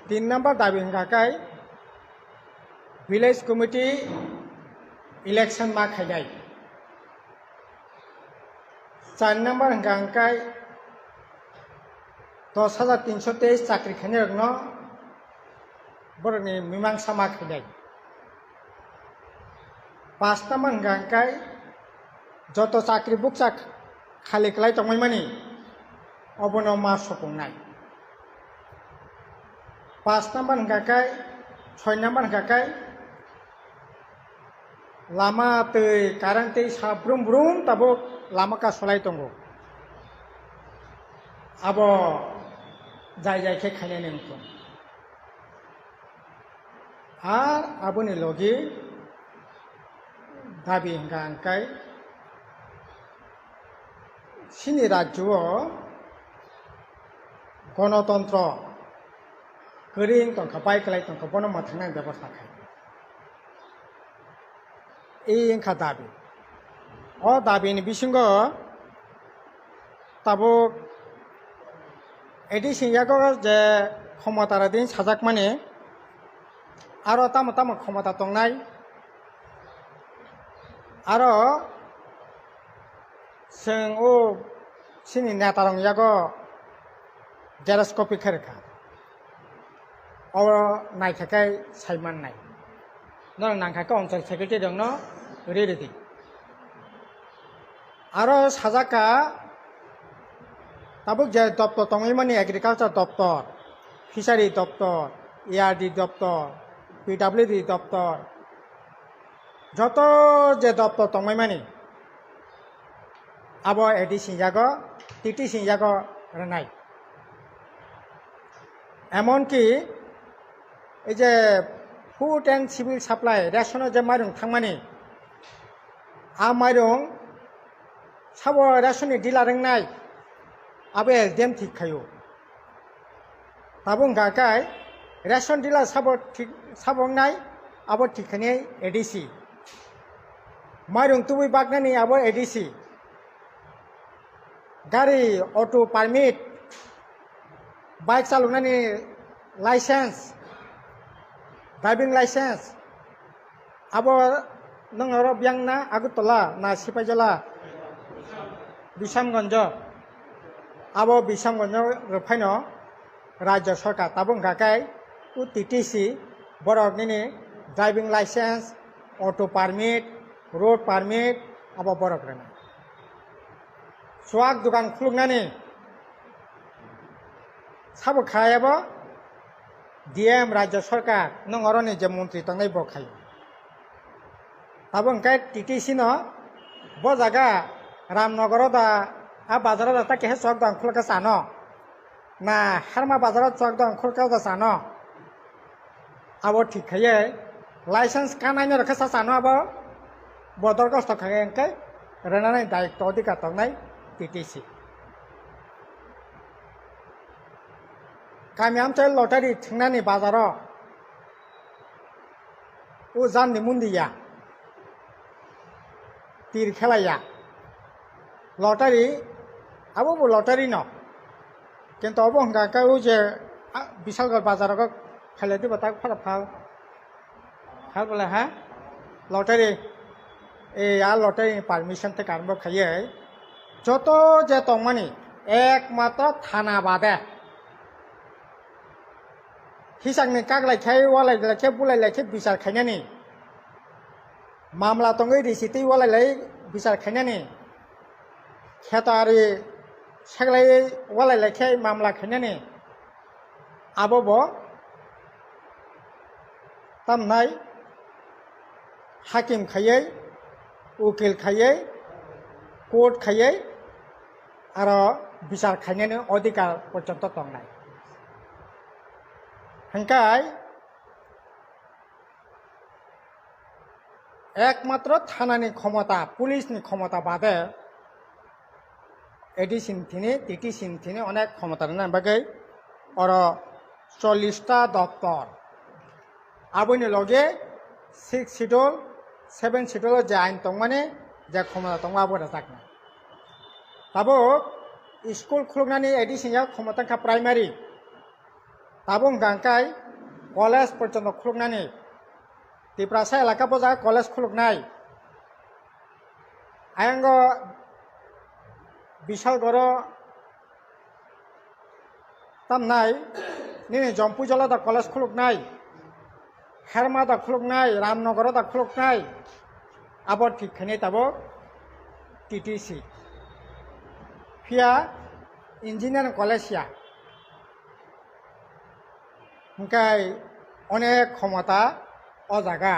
3 নম্বর দাবি হঙ্গাকাই village committee election मा খাইনাই 4 নম্বর হঙ্গাকাই 10,323 চাকরি খাইনাই রংনো বরনি মীমাংসা मा খাইনাই 5 নম্বর হঙ্গাকাই যত চাকরি বুকচা খালি খালাই তংমাইমানি অবনো मा সপংনাই 5 নম্বর হঙ্গাকাই 6 নম্বর হঙ্গাকাই लामा तै कारेन्ट तै साब्रुम ब्रुम ताबो लामा का सलाय दंगो आबो जाय जायखे खायनाय नेमखौ आर आबोनि लगे दाबि हंगांकाय सिनि राज्योआव गणतन्त्र गोरिं दंखा बायख्लाय दंखा बनो माथांनाय बेबस्था खाय इनका दाबी और दाबी नि बिसिंग ताबो एदि सिंयाको जे क्षमता दिन साजाक माने आरो ताम ताम क्षमता दंनाय आरो जों ओ सिनि नेता रं यागो जेरस्कोपी खरखा और नायथाखाय साइमान नाय नों नांखायखौ अनसाय सेक्रेटारि दं न रेडी आरो साजाका ताबुक जे दप्तर तंगैमानि एग्रिकालचार दप्तर फिसारि दप्तर एआरडी दप्तर पिडब्लिउडी दप्तर যত যে দপ্তর तंगैमानि आबो एडि सिंजागो टिटि सिंजागो रनाय एमनकि এই যে food and civil supply ration जे माइरं थांमानि आ माइरं साबो रेशननि डिलारंनाय आबो एलडिएम ठीक खायो ताबुं गाकाय रेशन डिलार साबो ठीक साबंनाय आबो ठीखाने एडिसि माइरं तुबै बागनानि आबो एडिसि गारि अटो पारमिट बाइक चालुनानि लाइसेंस ड्राइविंग लाइसेंस अब नोंरो बियांना आगरतला ना सिपाइजला बिशामगंज अब बिशामगंज रफाइनो राज्य सरकार ताबुं गाकाय उ टीटीसी बरकनि driving licence auto permit road permit अब बरकरेना सुवाक दुकान खुलुंनानि साबो खायाबो डीएम राज्य सरकार नों अरनि जे मंत्री तंगै बखायो ताबुं काय टीटीसी न ब जागा रामनगर दा आ बाजार दा ताके हे चौक दा खुलका सानो ना हारमा बाजार चौक दा खुलका दा सानो आबो ठीक खाये लाइसेंस कानायनो रखा सानो आबो बदर कष्ट खाये अंकै रनानै दायित्व अधिकार तंगै टीटीसी गामि आमचाय लटारि थिंनानि बाजाराव उ जाननि मुन्दिया तीर खेलाया लटारि आबो लटारि न किन्तु अब हंगाका उ जे विशालगढ़ बाजाराव खाले दिबा ता फरा फाल हाल बोला हा लटारि ए आ लटारि परमिशन ते कारबो खाये যত যে तंगमानि एकमात्र थाना बादे हिसांनि कागलायखाय वालायलायखाय बुलायलायखाय बिचार खायनानि मामला तंगै रिसिटै वालायलाय बिचार खायनानि खेतारि सेगलाय वालायलायखाय मामला खायनानि आबो तामनाय हाकिम खायै उकिल खायै कोर्ट खायै आरो बिचार खायनानि अधिकार पर्यन्त तंनाय हंकाय एकमात्र थानानि क्षमता पुलिसनि क्षमता बादे एडि सिंथिनि टीटी सिंथिनि अनेक क्षमता ना बागै और 40टा दप्तर आबोनि लगे 6 शिड्यूल 7 शिड्यूल जे आइन तंगमानि जे क्षमता तंग आबो जागना ताबो स्कूल खुलुंनानि एडि सिंया क्षमता का प्राइमारी tabung gangkai college পর্যন্ত খুলুকনানি তিপ্রাসা এলাকা পর্যন্ত কলেজ খুলুকনাই আয়ঙ্গ বিশালগড় তামনাই নিনি জম্পুজলা দা কলেজ খুলুকনাই হেরমা দা খুলুকনাই রামনগর দা খুলুকনাই আবর ঠিকখানি তাবো টিটিসি ফিয়া ইঞ্জিনিয়ারিং কলেজ ইয়া ओंखाय अनेक क्षमता अ जागा